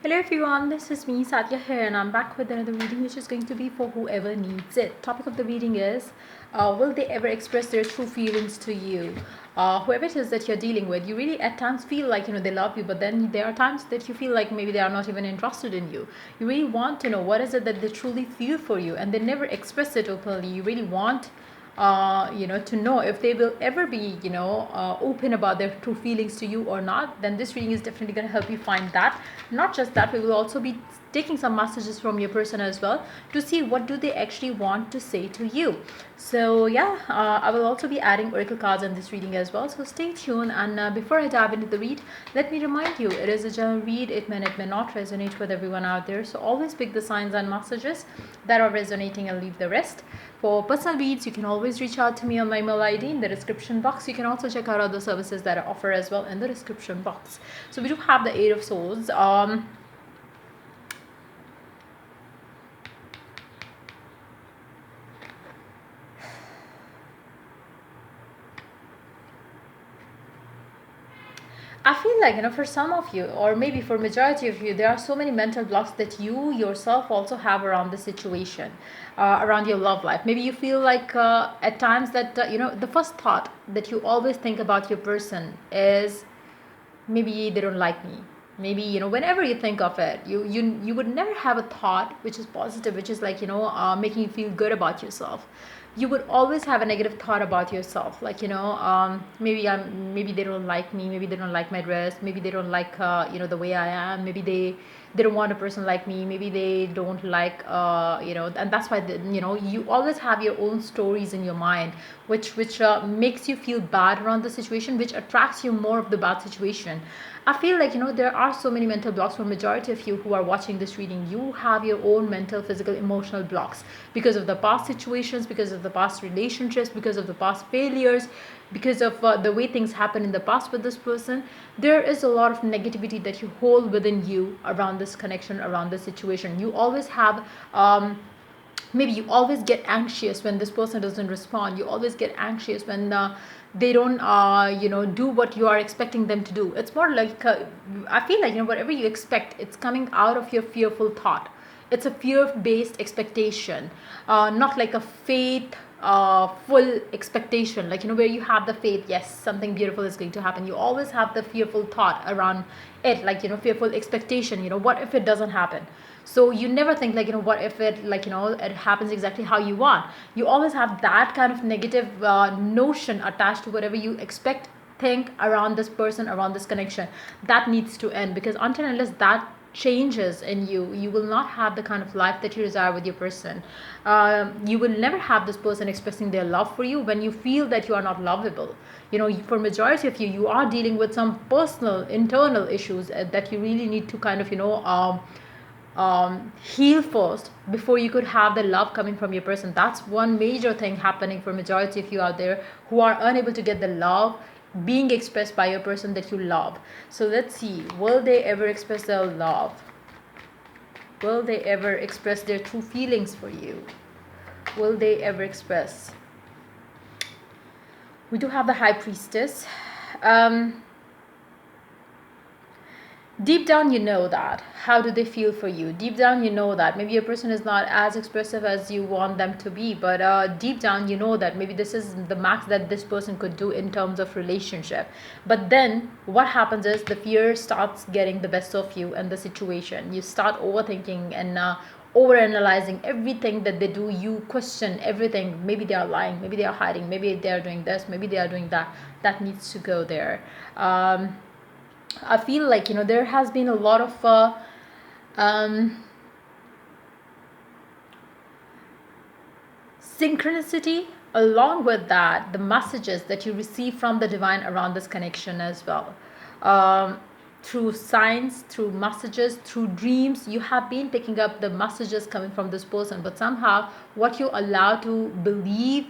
Hello everyone, this is me Sadia here and I'm back with another reading which is going to be for whoever needs it. Topic of the reading is will they ever express their true feelings to you? Whoever it is that you're dealing with, you really at times feel like they love you, but then there are times that you feel like maybe they are not even interested in you. You really want to know what is it that they truly feel for you, and they never express it openly. You really want to know if they will ever be, open about their true feelings to you or not. Then this reading is definitely going to help you find that. Not just that, we will also be taking some messages from your person as well to see what do they actually want to say to you. So yeah, I will also be adding oracle cards in this reading as well, so stay tuned. And before I dive into the read, let me remind you, it is a general read. It may not resonate with everyone out there, so always pick the signs and messages that are resonating and leave the rest. For personal reads, you can always reach out to me on my email ID in the description box. You can also check out other services that I offer as well in the description box. So we do have the Eight of Swords. I feel like, for some of you, or maybe for majority of you, there are so many mental blocks that you yourself also have around the situation, around your love life. Maybe you feel like at times that, the first thought that you always think about your person is maybe they don't like me. Maybe, whenever you think of it, you would never have a thought which is positive, which is like, making you feel good about yourself. You would always have a negative thought about yourself, like, maybe they don't like me, maybe they don't like my dress, maybe they don't like the way I am, maybe they don't want a person like me, maybe they don't like and that's why you always have your own stories in your mind, which makes you feel bad around the situation, which attracts you more of the bad situation. I feel like, there are so many mental blocks for majority of you who are watching this reading. You have your own mental, physical, emotional blocks because of the past situations, because of the past relationships, because of the past failures, because of the way things happen in the past with this person. There is a lot of negativity that you hold within you around this connection, around this situation. You always have maybe you always get anxious when this person doesn't respond. You always get anxious when they don't do what you are expecting them to do. It's more like I feel like, whatever you expect, it's coming out of your fearful thought. It's a fear-based expectation, not like a faith full expectation, like, where you have the faith, yes, something beautiful is going to happen. You always have the fearful thought around it, like, fearful expectation, what if it doesn't happen. So you never think like, what if it, like, it happens exactly how you want. You always have that kind of negative notion attached to whatever you expect, think around this person, around this connection. That needs to end, because until and unless that changes in you, you will not have the kind of life that you desire with your person. You will never have this person expressing their love for you when you feel that you are not lovable. For majority of you, you are dealing with some personal internal issues that you really need to kind of heal first before you could have the love coming from your person. That's one major thing happening for majority of you out there who are unable to get the love being expressed by a person that you love. So let's see, will they ever express their love? Will they ever express their true feelings for you? Will they ever express? We do have the High Priestess. Deep down, you know that. How do they feel for you? Deep down, you know that. Maybe your person is not as expressive as you want them to be, but deep down, you know that maybe this is the max that this person could do in terms of relationship. But then what happens is the fear starts getting the best of you and the situation. You start overthinking and overanalyzing everything that they do. You question everything. Maybe they are lying. Maybe they are hiding. Maybe they are doing this. Maybe they are doing that. That needs to go there. I feel like, there has been a lot of synchronicity along with that, the messages that you receive from the divine around this connection as well. Through signs, through messages, through dreams, you have been picking up the messages coming from this person, but somehow what you allow to believe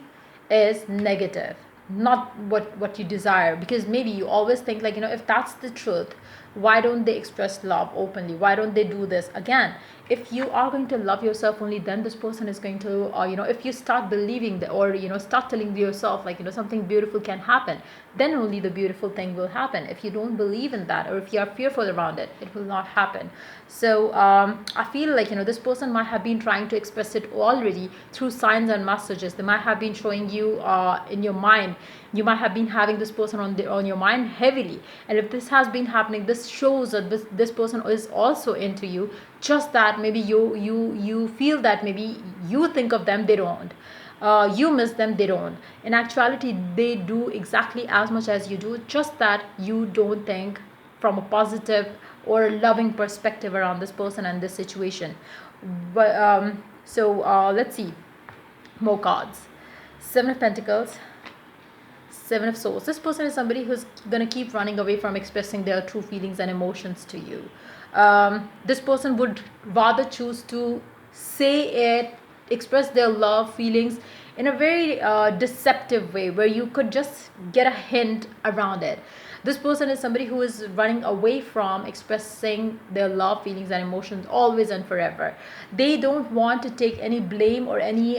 is negative, not what you desire. Because maybe you always think like, if that's the truth, Why don't they express love openly? Why don't they do this? Again, if you are going to love yourself, only then this person is going to, if you start believing that, or start telling yourself like, something beautiful can happen, then only the beautiful thing will happen. If you don't believe in that, or if you are fearful around it, it will not happen. So I feel like, this person might have been trying to express it already through signs and messages. They might have been showing you in your mind. You might have been having this person on your mind heavily, and if this has been happening, this shows that this person is also into you. Just that maybe you feel that maybe you think of them, they don't. You miss them, they don't. In actuality, they do exactly as much as you do, just that you don't think from a positive or loving perspective around this person and this situation. But let's see more cards. Seven of Pentacles, Seven of Swords. This person is somebody who's going to keep running away from expressing their true feelings and emotions to you. This person would rather choose to say it, express their love, feelings in a very deceptive way, where you could just get a hint around it. This person is somebody who is running away from expressing their love, feelings, and emotions always and forever. They don't want to take any blame or any,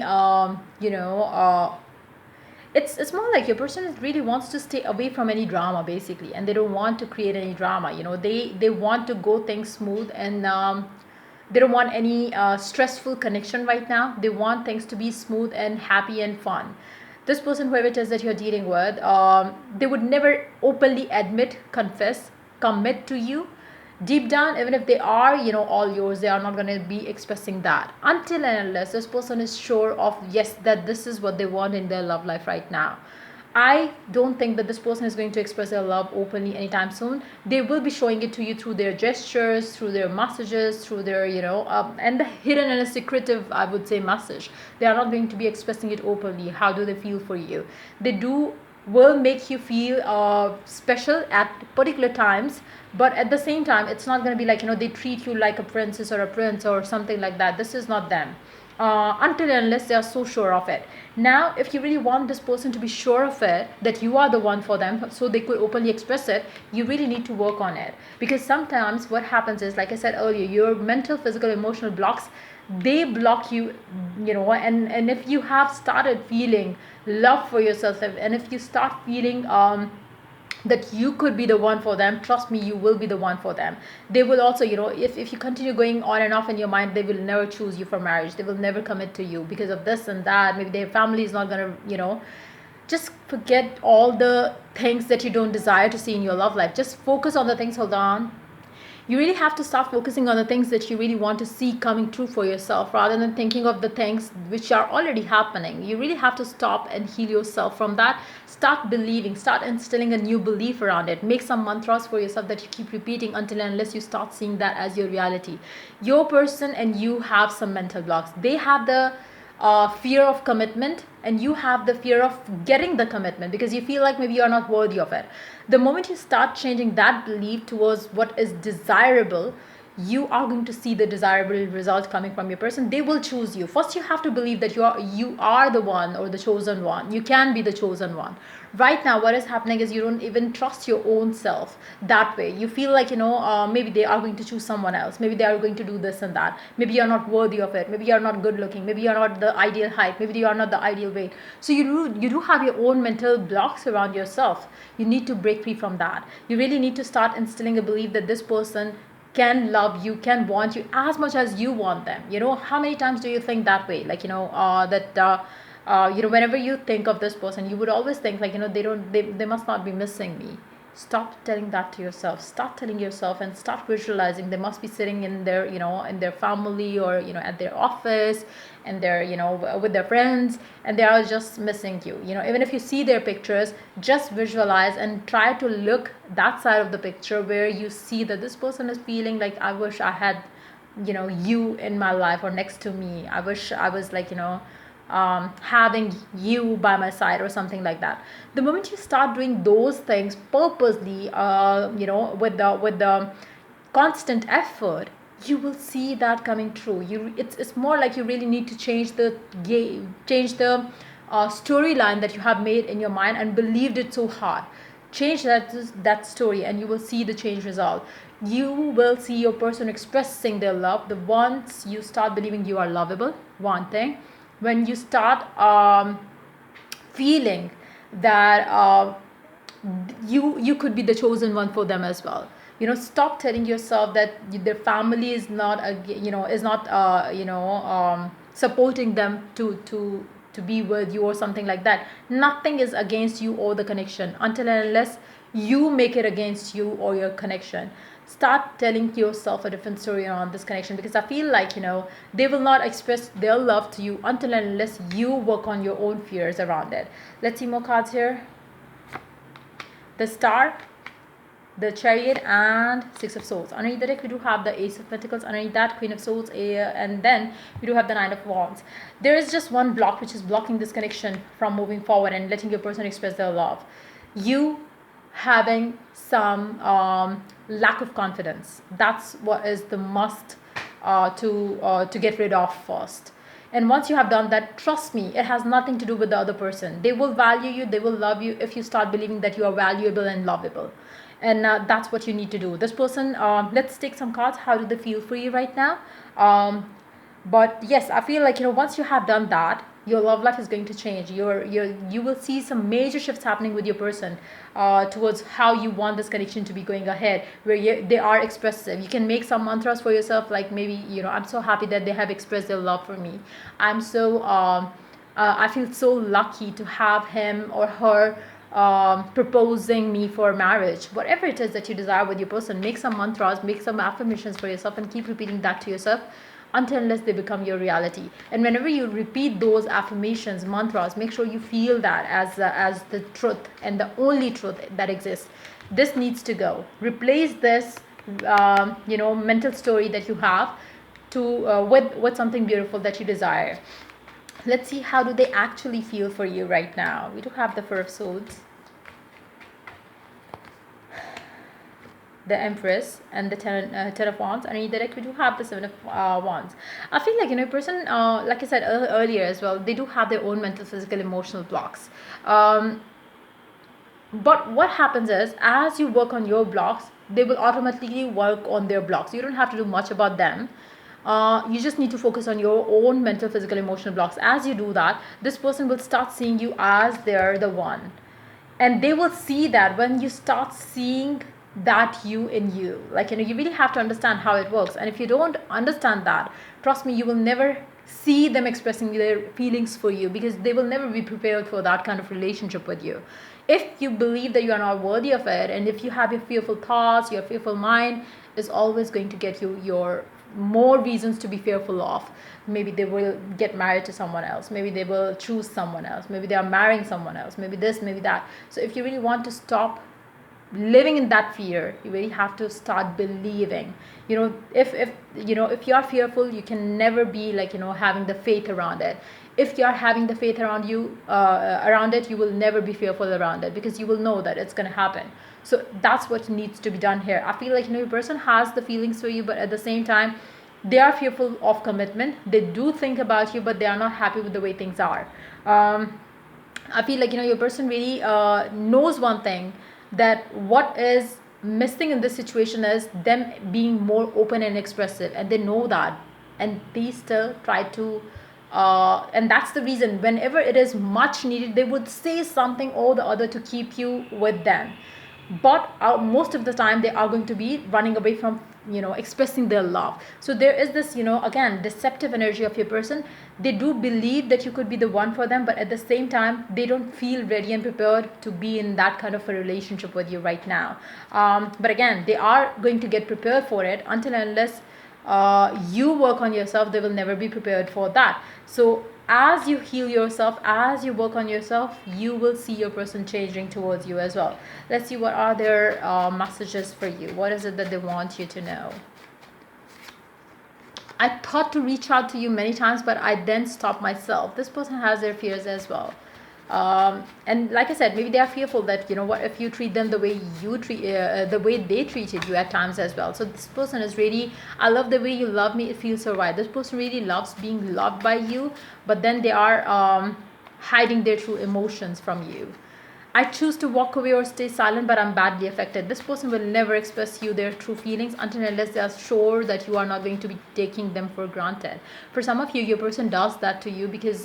it's more like your person really wants to stay away from any drama, basically, and they don't want to create any drama. They want to go things smooth, and they don't want any stressful connection right now. They want things to be smooth and happy and fun. This person, whoever it is that you're dealing with, they would never openly admit, confess, commit to you. Deep down, even if they are, all yours, they are not going to be expressing that until and unless this person is sure of, yes, that this is what they want in their love life right now. I don't think that this person is going to express their love openly anytime soon. They will be showing it to you through their gestures, through their messages, through their, and the hidden and a secretive, I would say, message. They are not going to be expressing it openly. How do they feel for you? They will make you feel special at particular times, but at the same time, it's not going to be like, they treat you like a princess or a prince or something like that. This is not them. Until and unless they are so sure of it. Now, if you really want this person to be sure of it, that you are the one for them, so they could openly express it, you really need to work on it. Because sometimes what happens is, like I said earlier, your mental, physical, emotional blocks, they block you, and if you have started feeling love for yourself, and if you start feeling that you could be the one for them, trust me, you will be the one for them. They will also, if you continue going on and off in your mind, they will never choose you for marriage. They will never commit to you because of this and that. Maybe their family is not going to, just forget all the things that you don't desire to see in your love life. Just focus on the things. Hold on. You really have to start focusing on the things that you really want to see coming true for yourself, rather than thinking of the things which are already happening. You really have to stop and heal yourself from that. Start believing, start instilling a new belief around it. Make some mantras for yourself that you keep repeating until and unless you start seeing that as your reality. Your person and you have some mental blocks. They have the fear of commitment, and you have the fear of getting the commitment because you feel like maybe you are not worthy of it. The moment you start changing that belief towards what is desirable, you are going to see the desirable result coming from your person. They will choose you. First, you have to believe that you are the one, or the chosen one. You can be the chosen one. Right now, what is happening is you don't even trust your own self that way. You feel like, maybe they are going to choose someone else. Maybe they are going to do this and that. Maybe you're not worthy of it. Maybe you're not good looking. Maybe you're not the ideal height. Maybe you are not the ideal weight. So you do have your own mental blocks around yourself. You need to break free from that. You really need to start instilling a belief that this person can love you, can want you as much as you want them. How many times do you think that way? Like, whenever you think of this person, you would always think like, they must not be missing me. Stop telling that to yourself. Start telling yourself and start visualizing they must be sitting in their, in their family, or, at their office, and they're, with their friends, and they are just missing you. Even if you see their pictures, just visualize and try to look that side of the picture where you see that this person is feeling like, I wish I had, you in my life or next to me. I wish I was like, having you by my side or something like that. The moment you start doing those things purposely, with the constant effort, you will see that coming true. It's more like you really need to change the storyline that you have made in your mind and believed it so hard. change that story, and you will see the change result. You will see your person expressing their love. The once you start believing you are lovable, one thing. When you start feeling that you could be the chosen one for them as well. Stop telling yourself that their family is not supporting them to be with you or something like that. Nothing is against you or the connection until and unless you make it against you or your connection. Start telling yourself a different story around this connection, because I feel like they will not express their love to you until and unless you work on your own fears around it. Let's see more cards here. The Star, the Chariot, and Six of Swords. Underneath the deck, we do have the Ace of Pentacles. Underneath that, Queen of Swords, and then we do have the Nine of Wands. There is just one block which is blocking this connection from moving forward and letting your person express their love. You having some lack of confidence. That's what is the must to get rid of first. And once you have done that, trust me, it has nothing to do with the other person. They will value you, they will love you if you start believing that you are valuable and lovable. And that's what you need to do. This person, let's take some cards. How do they feel for you right now? But yes, I feel like once you have done that, your love life is going to change. You will see some major shifts happening with your person towards how you want this connection to be going ahead, where they are expressive. You can make some mantras for yourself, like maybe I'm so happy that they have expressed their love for me. I'm so I feel so lucky to have him or her proposing me for marriage. Whatever it is that you desire with your person, make some mantras, make some affirmations for yourself, and keep repeating that to yourself until unless they become your reality. And whenever you repeat those affirmations, mantras, make sure you feel that as the truth and the only truth that exists. This needs to go. Replace this mental story that you have to with something beautiful that you desire. Let's see, how do they actually feel for you right now? We do have the Four of Swords, the Empress, and the Ten of Wands. Underneath the deck, we do have the Seven of Wands. I feel like a person, like I said earlier as well, they do have their own mental, physical, emotional blocks. But what happens is, as you work on your blocks, they will automatically work on their blocks. You don't have to do much about them. You just need to focus on your own mental, physical, emotional blocks. As you do that, this person will start seeing you as they're the one. And they will see that when you start seeing that you in you. Like, you really have to understand how it works. And if you don't understand that, trust me, you will never see them expressing their feelings for you, because they will never be prepared for that kind of relationship with you. If you believe that you are not worthy of it, and if you have your fearful thoughts, your fearful mind is always going to get you your more reasons to be fearful of. Maybe they will get married to someone else, maybe they will choose someone else, maybe they are marrying someone else, maybe this, maybe that. So if you really want to stop living in that fear, you really have to start believing. If you are fearful, you can never be like having the faith around it. If you are having the faith around you around it, you will never be fearful around it, because you will know that it's going to happen. So that's what needs to be done here. I feel like your person has the feelings for you, but at the same time they are fearful of commitment. They do think about you, but they are not happy with the way things are. I feel like your person really knows one thing, that what is missing in this situation is them being more open and expressive, and they know that, and they still try to and that's the reason whenever it is much needed, they would say something or the other to keep you with them. But most of the time they are going to be running away from expressing their love. So there is this again, deceptive energy of your person. They do believe that you could be the one for them, but at the same time they don't feel ready and prepared to be in that kind of a relationship with you right now. But again, they are going to get prepared for it. Until and unless you work on yourself, they will never be prepared for that. So as you heal yourself, as you work on yourself, you will see your person changing towards you as well. Let's see, what are their messages for you? What is it that they want you to know? I thought to reach out to you many times, but I then stopped myself. This person has their fears as well. And like I said, maybe they are fearful that what if you treat them the way you treat the way they treated you at times as well. So this person is really, I love the way you love me, it feels so right. This person really loves being loved by you, but then they are hiding their true emotions from you. I choose to walk away or stay silent, but I'm badly affected. This person will never express you their true feelings until and unless they are sure that you are not going to be taking them for granted. For some of you, your person does that to you because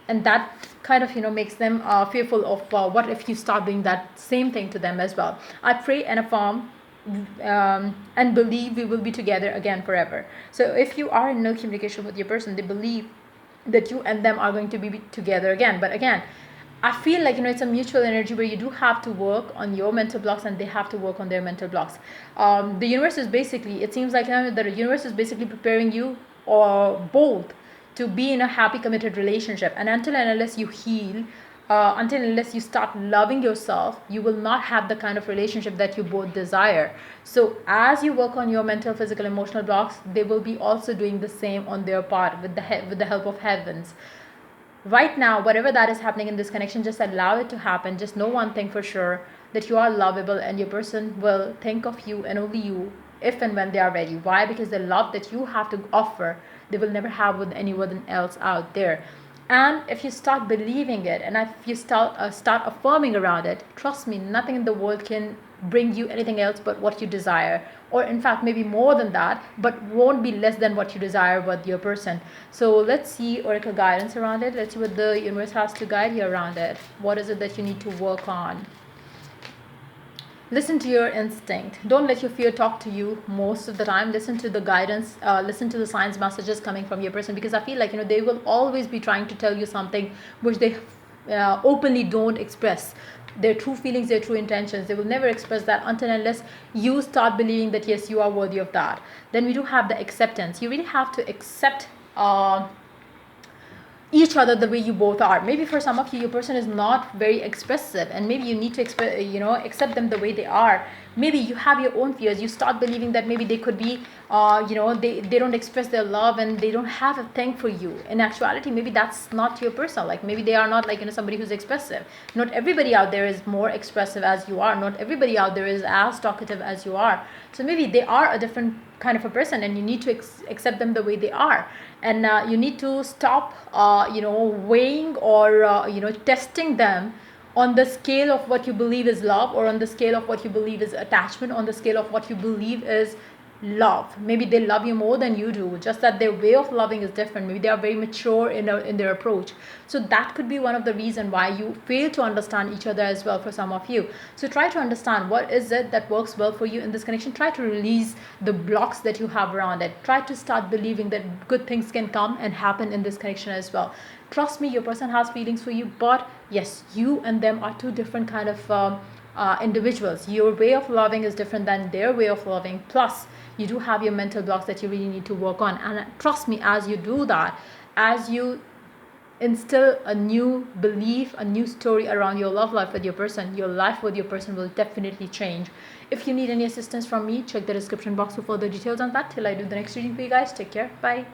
and that kind of makes them fearful of what if you start doing that same thing to them as well. I pray and affirm and believe we will be together again forever. So if you are in no communication with your person, they believe that you and them are going to be together again. But again, I feel like it's a mutual energy where you do have to work on your mental blocks and they have to work on their mental blocks. The universe is basically, it seems like the universe is basically preparing you or both to be in a happy committed relationship. And until and unless you heal, until unless you start loving yourself, you will not have the kind of relationship that you both desire. So as you work on your mental, physical, emotional blocks, they will be also doing the same on their part with the help of heavens. Right now, whatever that is happening in this connection, just allow it to happen. Just know one thing for sure, that you are lovable and your person will think of you and only you if and when they are ready. Why? Because the love that you have to offer, they will never have with anyone else out there. And if you start believing it, and if you start affirming around it, trust me, nothing in the world can bring you anything else but what you desire, or in fact maybe more than that, but won't be less than what you desire with your person. So let's see oracle guidance around it. Let's see what the universe has to guide you around it. What is it that you need to work on? Listen to your instinct. Don't let your fear talk to you most of the time. Listen to the guidance, listen to the signs, messages coming from your person, because I feel like they will always be trying to tell you something which they openly don't express their true feelings, their true intentions. They will never express that until unless you start believing that yes, you are worthy of that. Then we do have the acceptance. You really have to accept each other the way you both are. Maybe for some of you, your person is not very expressive, and maybe you need to accept them the way they are. Maybe you have your own fears. You start believing that maybe they could be they don't express their love and they don't have a thing for you. In actuality, maybe that's not your person. Like maybe they are not somebody who's expressive. Not everybody out there is more expressive as you are. Not everybody out there is as talkative as you are. So maybe they are a different kind of a person, and you need to accept them the way they are. And you need to stop weighing or testing them on the scale of what you believe is love, or on the scale of what you believe is attachment, on the scale of what you believe is love. Maybe they love you more than you do, just that their way of loving is different. Maybe they are very mature in their approach. So that could be one of the reasons why you fail to understand each other as well for some of you. So try to understand what is it that works well for you in this connection. Try to release the blocks that you have around it. Try to start believing that good things can come and happen in this connection as well. Trust me, your person has feelings for you, but yes, you and them are two different kind of individuals. Your way of loving is different than their way of loving. Plus, you do have your mental blocks that you really need to work on. And trust me, as you do that, as you instill a new belief, a new story around your love life with your person, your life with your person will definitely change. If you need any assistance from me, check the description box for further details on that. Till I do the next reading for you guys, take care. Bye.